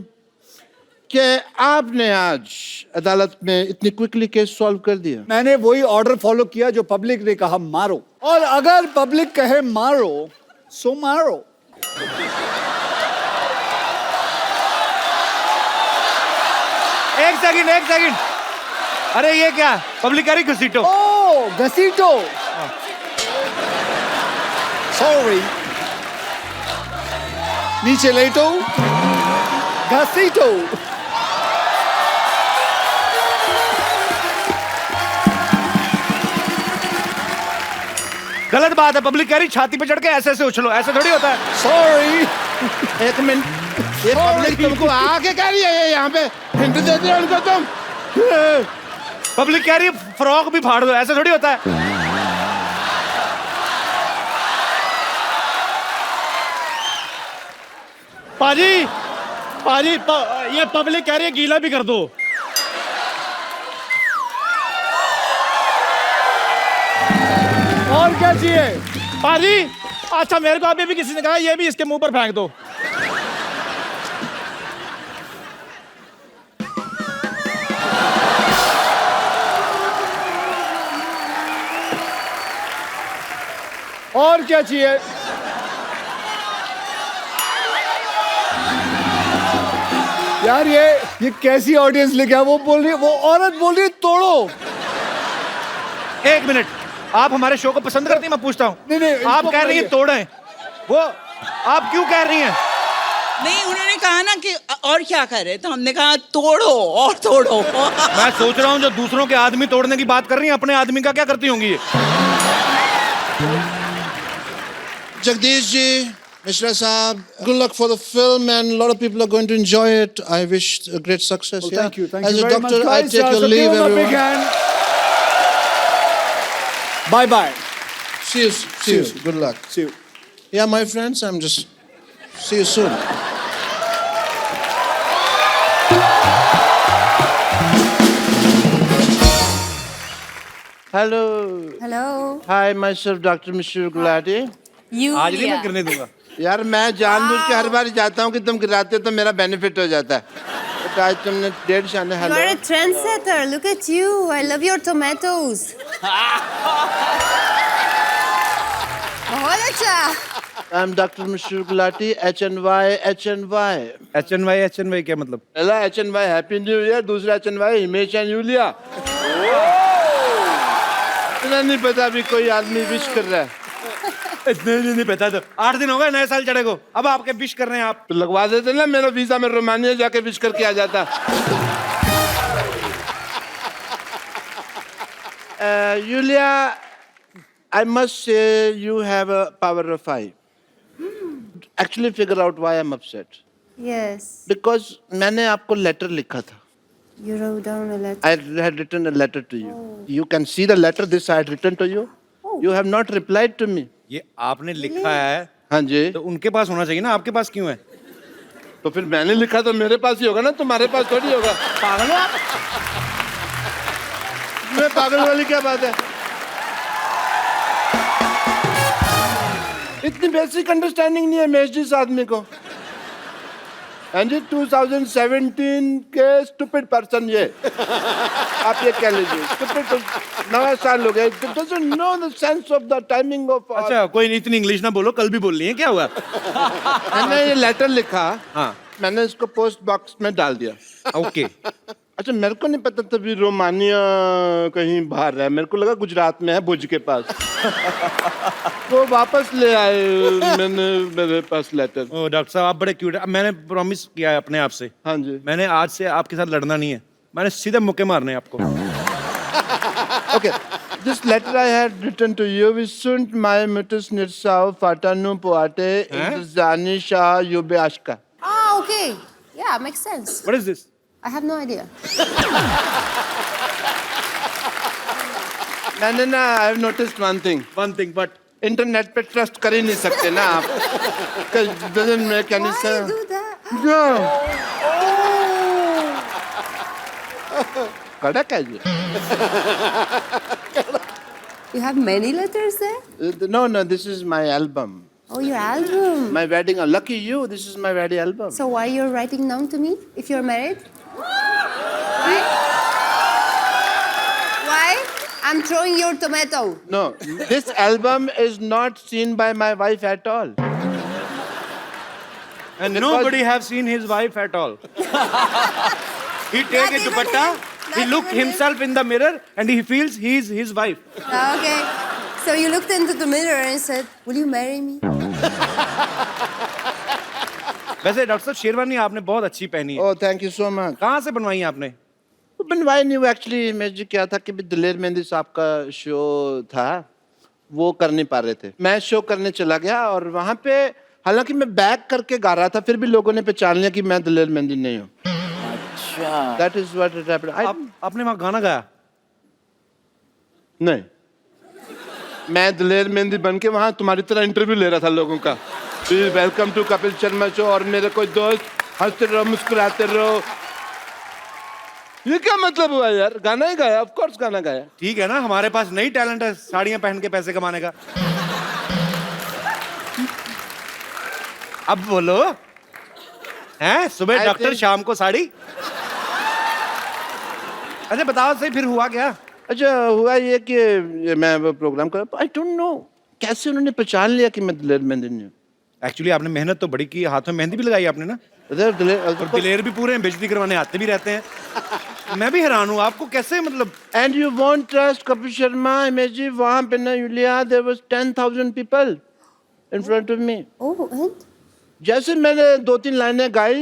कि आपने आज अदालत में इतनी क्विकली केस सॉल्व कर दिया। मैंने वही ऑर्डर फॉलो किया जो पब्लिक ने कहा मारो, और अगर पब्लिक कहे मारो सो मारो। एक सेकंड, अरे ये क्या पब्लिक कह रही घसीटो? ओ घसीटो, सॉरी, नीचे लेटो, घसीटो। गलत बात है, पब्लिक कह रही छाती पे चढ़ के ऐसे ऐसे उछलो, ऐसे थोड़ी होता है। सॉरी, एक मिनट, ये पब्लिक तुमको आके कह रही है यहाँ पे हिंट दे दिया उनको तुम? पब्लिक कह रही है फ्रॉक भी फाड़ दो, ऐसे थोड़ी होता है। पाजी, पाजी, ये पब्लिक कह रही है गीला भी कर दो। और क्या चाहिए? पाजी, अच्छा मेरे को अभी भी किसी ने कहा ये भी इसके मुंह पर फेंक दो। और क्या चाहिए? यार ये कैसी ऑडियंस लेके आ? वो बोल रही है, वो औरत बोल रही है तोड़ो। एक मिनट, आप हमारे शो को पसंद करती हैं? मैं पूछता हूँ। नहीं, आप इसको कह रही हैं बताइए। तोड़ें, वो आप क्यों कह रही हैं? नहीं, उन्होंने कहा ना कि और क्या करे, तो हमने कहा तोड़ो और तोड़ो। मैं सोच रहा हूँ जो दूसरों के आदमी तोड़ने की बात कर रही हैं, अपने आदमी का क्या करती होंगी ये? जगदीश जी, मिश्रा साहब, good luck for the film and a lot of people are going to enjoy it. I wish a great success. Well, yeah? thank you As a very doctor, much, I guys. take your So leave, give him a big everyone. hand. Bye bye. See you. Good luck. See you. Yeah, my friends, I'm just see you soon. Hello. Hello. Hi, myself, Dr. Mr. Gulati. आज नहीं मैं करने दूंगा। यार मैं जानबूझ के हर बार जाता हूँ कि तुम गिराते हो तो मेरा बेनिफिट हो जाता है। तो आज तुमने 1.5 शाने You are hello. a trendsetter. Look at you. I love your tomatoes. बहुत अच्छा। I'm Dr. Mr. Gulati, HNY. HNY क्या मतलब? पहला HNY हैप्पी न्यू ईयर, दूसरा HNY हिमेश एंड यूलिया। इतना नहीं पता अभी कोई आदमी विश कर रहा है। नहीं पता तो 8 दिन हो गए नए साल चढ़े को, अब आपके विश कर रहे हैं आप। तो लगवा देते ना मेरा वीजा, में रोमानिया जाके विश करके आ जाता। Iulia, I must say you have a power of 5. Actually figure out why I'm upset. Yes. Because मैंने आपको लेटर लिखा था. You wrote down a letter. I had written a letter to you. You can see the letter this I had written to you. You have not replied to me. ये आपने लिखा है हाँ जी. तो उनके पास होना चाहिए ना, आपके पास क्यों है? तो फिर मैंने लिखा तो मेरे पास ही होगा ना, तुम्हारे पास थोड़ी होगा. पागल हो आप? मैं पागल वाली क्या बात है? इतनी बेसिक अंडरस्टैंडिंग नहीं है महेश जी इस आदमी को. हाँ जी, 2017 के स्टूपिड पर्सन ये. आप ये कह लीजिए स्टूपिड. नया साल हो गया. Doesn't know the sense of the timing of. अच्छा कोई नहीं, इतनी इंग्लिश ना बोलो, कल भी बोल रही है, क्या हुआ? मैंने ये लेटर लिखा. हाँ मैंने इसको पोस्ट बॉक्स में डाल दिया. ओके. अच्छा मेरे को नहीं पता तभी रोमानिया कहीं बाहर है. मेरे को लगा गुजरात में है, भुज के पास. तो वापस ले आए मैंने मेरे पास लेटर. ओ डॉक्टर साहब आप बड़े क्यूट है. अब मैंने प्रॉमिस किया है अपने आप से, हाँ जी. मैंने आज से आपके साथ लड़ना नहीं है, मैंने सीधे मुक्के मारने हैं आपको. Okay, this letter I had written to you is sunt mai mutus nirsau fatanu poate indrazani shah yube ashka. Ah, okay. Okay. Yeah, makes sense. What is this? I have no idea. मैंने ना I have noticed one thing One thing, but internet पे trust कर ही नहीं सकते ना आप doesn't make any Why you sense do that? कड़क है जी You have many letters there? No no this is my album Oh, your album. My wedding lucky you this is my wedding album So why you're writing down to me if you're married? Why? Why? I'm throwing your tomato. No, this album is not seen by my wife at all. and nobody have seen his wife at all. He take Not a even dupatta, him. he Not look even him. himself in the mirror and he feels he's his wife. Okay. So you looked into the mirror and said, "Will you marry me?" वैसे doctor साहब शेरवानी आपने बहुत अच्छी पहनी है। Oh, thank you so much. कहाँ से बनवाई आपने? बनवाई नहीं वो एक्चुअली मैं जी क्या था कि भी दिलेर मेहंदी साहब का शो था वो कर नहीं पा रहे थे मैं शो करने चला गया और वहाँ पे हालांकि मैं बैक करके गा रहा था फिर भी लोगों ने पहचान लिया कि मैं दिलेर मेहंदी नहीं हूँ अच्छा। That is what it happened आपने वहाँ गाना गाया? नहीं मैं दिलेर मेहंदी बन के वहाँ तुम्हारी तरह इंटरव्यू ले रहा था लोगों का please welcome to Kapil Sharma show और मेरे कोई दोस्त हंसते रहो मुस्कुराते रहो ये क्या मतलब हुआ यार गाना ही गाया ऑफ कोर्स गाना गाया ठीक है ना, हमारे पास नई टैलेंट है साड़ियाँ पहन के पैसे कमाने का। अब बोलो, हैं सुबह I डॉक्टर think- शाम को साड़ी। अच्छा बताओ सही फिर हुआ क्या? अच्छा हुआ ये कि ये मैं वो प्रोग्राम कर आई डोंट नो कैसे उन्होंने पहचान लिया कि मैं दिलेर मेहंदी नहीं हूँ एक्चुअली आपने मेहनत तो बड़ी की, हाथों में मेहंदी भी लगाई आपने ना, उधर और दिलेर भी पूरे हैं, बेइज्जती करवाने आते भी रहते हैं। मैं भी हैरान हूँ आपको कैसे मतलब। And you won't trust Kapil Sharma image ji वहाँ पे ना यूलिया there was 10,000 people in front of me Oh, and? जैसे मैंने 2-3 लाइनें गाई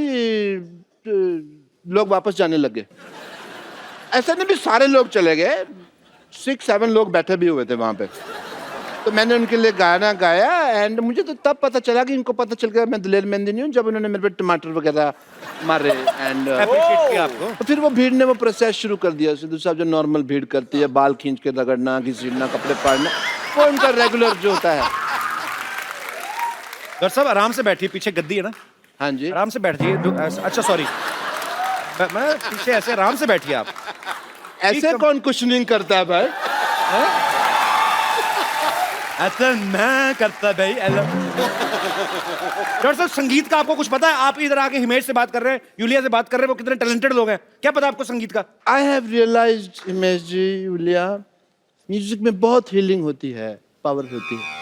लोग वापस जाने लगे ऐसा नहीं भी सारे लोग चले गए 6-7 लोग बैठे भी हुए थे वहाँ पे तो मैंने उनके लिए गाना गाया एंड मुझे तो तब पता चला कि इनको पता चल गया मैं दिलेर मेहंदी नहीं हूँ जब उन्होंने मेरे पे टमाटर वगैरह मारे एंड अप्रिशिएट किया आपको। तो फिर वो भीड़ ने वो प्रोसेस शुरू कर दिया सिद्धू साहब जो नॉर्मल भीड़ करती है बाल खींच के रगड़ना घसीटना कपड़े फाड़ना वो उनका रेगुलर जो होता है डॉक्टर साहब आराम से बैठिए, पीछे गद्दी है ना, हाँ जी आराम से बैठिए। अच्छा सॉरी, मैं पीछे ऐसे आराम से बैठिए आप। ऐसे कौन कुशनिंग करता है भाई ऐसा मैं करता भाई। डॉक्टर साहब संगीत का आपको कुछ पता है? आप इधर आके हिमेश से बात कर रहे हैं, यूलिया से बात कर रहे हैं, वो कितने टैलेंटेड लोग हैं, क्या पता आपको संगीत का? I have realised Himesh ji Iulia music में बहुत हीलिंग होती है पावर होती है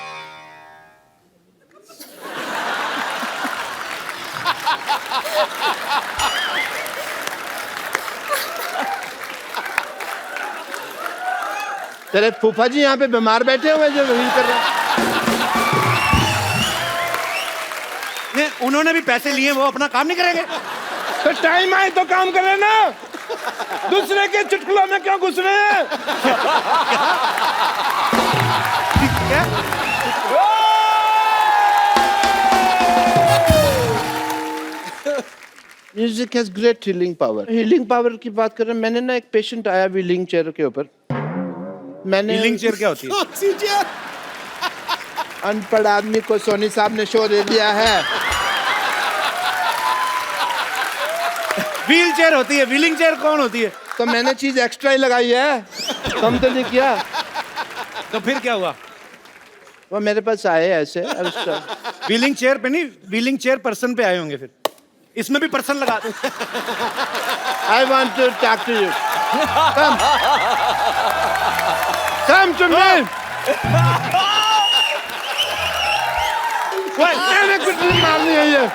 तेरे फूफा जी यहाँ पे बीमार बैठे हुए जो हील कर रहे हैं नहीं, उन्होंने भी पैसे लिए, वो अपना काम नहीं करेंगे? तो टाइम आए तो काम करे ना दूसरे के चुटकुलों में क्यों घुस रहे हैं क्या? Music has great healing power की बात कर रहे हैं मैंने ना एक पेशेंट आया व्हीलिंग चेयर के ऊपर मैंने व्हीलिंग चेयर क्या होती है? अनपढ़ आदमी को सोनी साहब ने शो दे दिया है व्हील चेयर होती है, व्हीलिंग चेयर कौन होती है? तो मैंने चीज एक्स्ट्रा ही लगाई है कम तो नहीं किया तो फिर क्या हुआ? वो मेरे पास आए ऐसे व्हीलिंग चेयर पे नहीं, व्हीलिंग चेयर पर्सन पे आए होंगे, फिर इसमें भी पर्सन लगा दो। I want to talk to you come to me मैंने कुछ नहीं मारनी है ये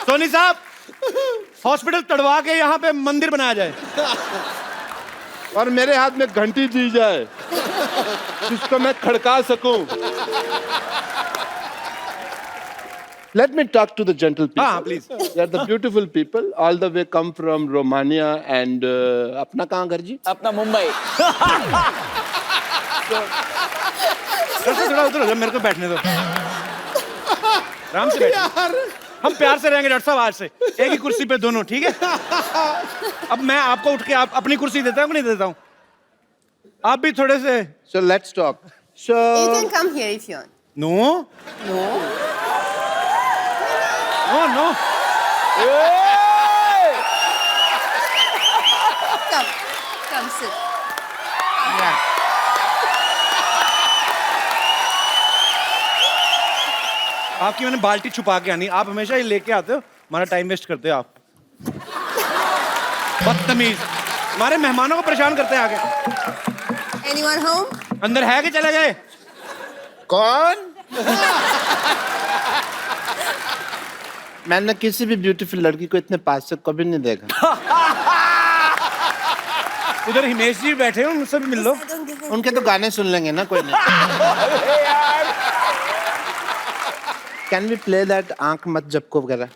सोनी साहब हॉस्पिटल तड़वा के यहाँ पे मंदिर बनाया जाए और मेरे हाथ में घंटी दी जाए जिसको मैं खड़का सकूं Let me talk to the gentle people. हाँ, please. They are the beautiful people. All the way come from Romania and अपना कहाँ घर जी? अपना मुंबई। थोड़ा उधर हो जा, मेरे को बैठने दो, आराम से बैठ। हम प्यार से रहेंगे डॉक्टर साहब आज से, एक ही कुर्सी पे दोनों, ठीक है? अब मैं आपको उठ के आप अपनी कुर्सी देता हूँ कि नहीं देता हूँ? आप भी थोड़े से So let's talk. So You can come here if you want. No No. No no Come. Come sit. आपकी मैंने बाल्टी छुपा के आनी, आप हमेशा ये लेके आते हो, हमारा टाइम वेस्ट करते हो आप। बदतमीज, हमारे मेहमानों को परेशान करते हैं आगे। Anyone home? अंदर है कि चले गए? कौन? मैंने किसी भी ब्यूटीफुल लड़की को इतने पास से कभी नहीं देखा। उधर हिमेश जी बैठे हो, उनसे भी मिल लो। I don't give a उनके तो गाने सुन लेंगे ना, कोई नहीं। कैन वी प्ले दैट आंख मत झपको वगैरह?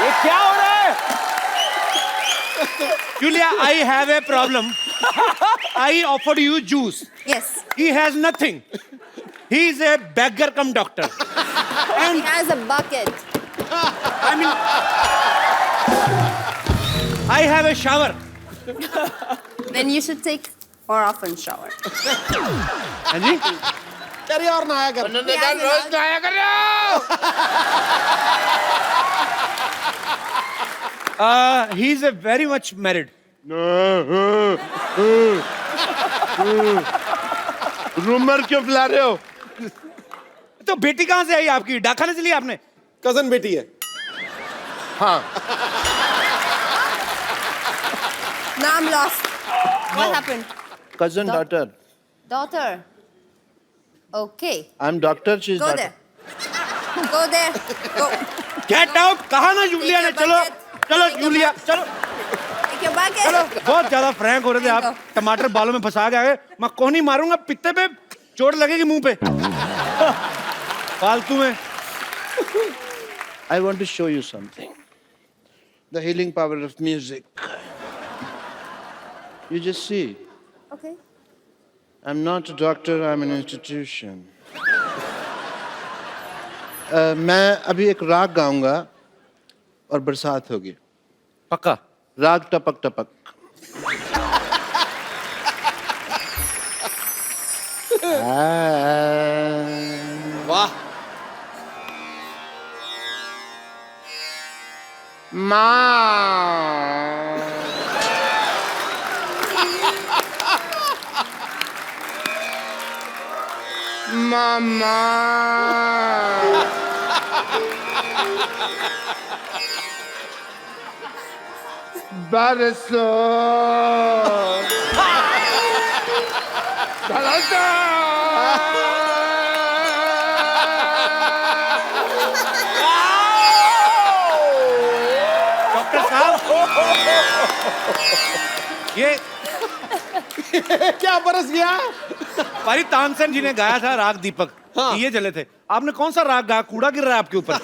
ये क्या हो रहा है? Julia, I have a problem. I offered you juice. Yes. He has nothing. He is a beggar cum doctor. He has a bucket. I mean, I have a shower. Then you should take more often shower. हाँ जी? अरे और नहाया कर। उन्होंने कहा रोज नहाया कर। He is a very much married. Rumour क्यों फैला रहे हो? तो बेटी कहाँ से आई आपकी? डाका से ली आपने? कजन बेटी है। हाँ। Now I'm lost. What happened? Cousin daughter. Daughter. Okay. I'm doctor. She's Go daughter. there. Go there. Go. Get out! कहा ना जूलिया ने? Take your चलो, bucket. चलो Take your जूलिया, bucket. चलो। Take your bucket. बहुत ज्यादा Frank हो रहे थे आप। Go. टमाटर बालों में फंसा के आ गए। मैं कोहनी मारूंगा, पित्ते पे चोट लगेगी मुंह पे। फालतू में। I want to show you something. The healing power of music. You just see. Okay. I'm not a doctor, I'm an institution. मैं अभी एक राग गाऊंगा और बरसात होगी। पक्का? राग टपक टपक। वाह। माँ मामा बरसो डॉक्टर साहब, ये क्या बरस गया? हमारी तानसेन जी ने गाया था राग दीपक। ये चले थे। आपने कौन सा राग गाया? कूड़ा गिर रहा है आपके ऊपर।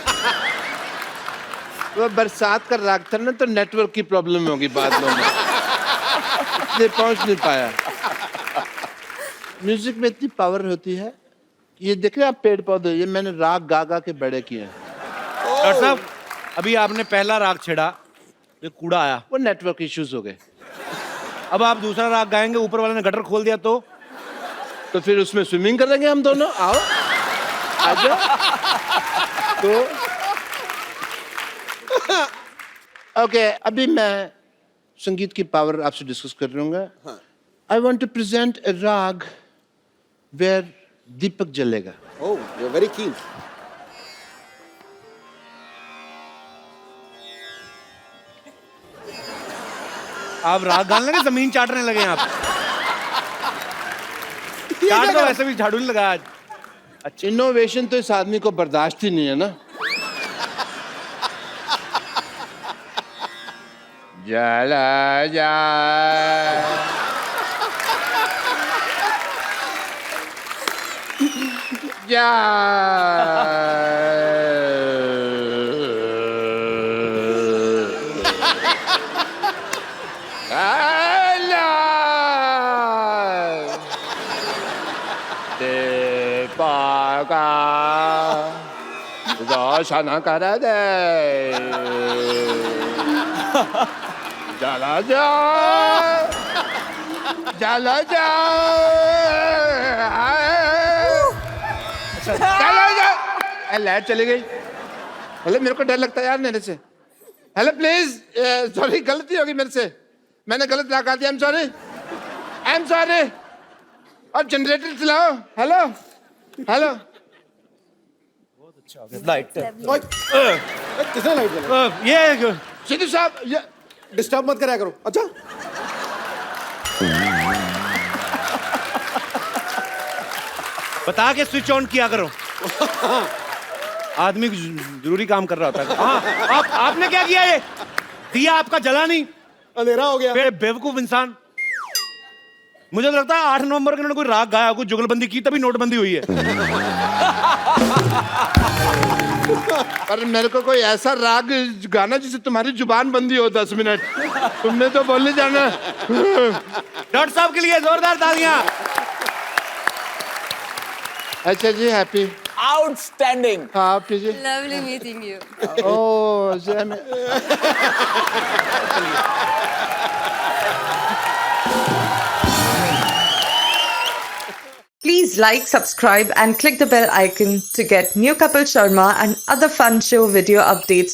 वो बरसात का राग था ना, तो नेटवर्क की प्रॉब्लम होगी बाद में, इसलिए पहुंच नहीं पाया। म्यूजिक में इतनी पावर होती है। ये देख रहे आप पेड़ पौधे, ये मैंने राग गा गा के बड़े किए हैं। डॉक्टर साहब, अभी आपने पहला राग छेड़ा, ये कूड़ा आया। वो नेटवर्क इश्यूज हो गए। अब आप दूसरा राग गाएंगे, ऊपर वाले ने गटर खोल दिया तो फिर उसमें स्विमिंग करेंगे हम दोनों। आओ आ जाओ। तो ओके, अभी मैं संगीत की पावर आपसे डिस्कस कर लूंगा। आई वॉन्ट टू प्रेजेंट ए राग वेयर दीपक जलेगा। Oh, you're very keen. आप राग गाने लगे, जमीन चाटने लगे आप। चाट तो वैसे भी झाड़ू नहीं लगा आज। अच्छा, इनोवेशन तो इस आदमी को बर्दाश्त ही नहीं है ना। जला जा जा का रोशन कर दे चला जा चला जा चला जा लाइट चली गई। हेलो मेरे को डर लगता है यार मेरे से। हेलो प्लीज सॉरी गलती होगी मेरे से, मैंने गलत लगा दिया। I am sorry. और जनरेटर चलाओ। हेलो हेलो लाइट किसने लाइट जलाई? ये सिद्धू साहब ये डिस्टर्ब मत कराया करो। अच्छा बता के स्विच ऑन किया करो। आदमी जरूरी काम कर रहा होता है। हाँ आपने क्या किया? ये दिया आपका जला नहीं, अंधेरा हो गया। बेवकूफ इंसान। मुझे तो लगता है 8 नवंबर को इन्होंने कोई राग गाया, कोई जुगलबंदी की, तभी नोटबंदी हुई है। पर मेरे को कोई ऐसा राग गाना जिससे तुम्हारी जुबान बंदी हो 10 मिनट। तुमने तो बोलने जाना। डॉक्टर साहब के लिए जोरदार तालियां। अच्छा जी हैप्पी आउटस्टैंडिंग। हाँ आप कीजिए। Lovely meeting you. Oh Please like, subscribe and click the bell icon to get new Kapil Sharma and other fun show video updates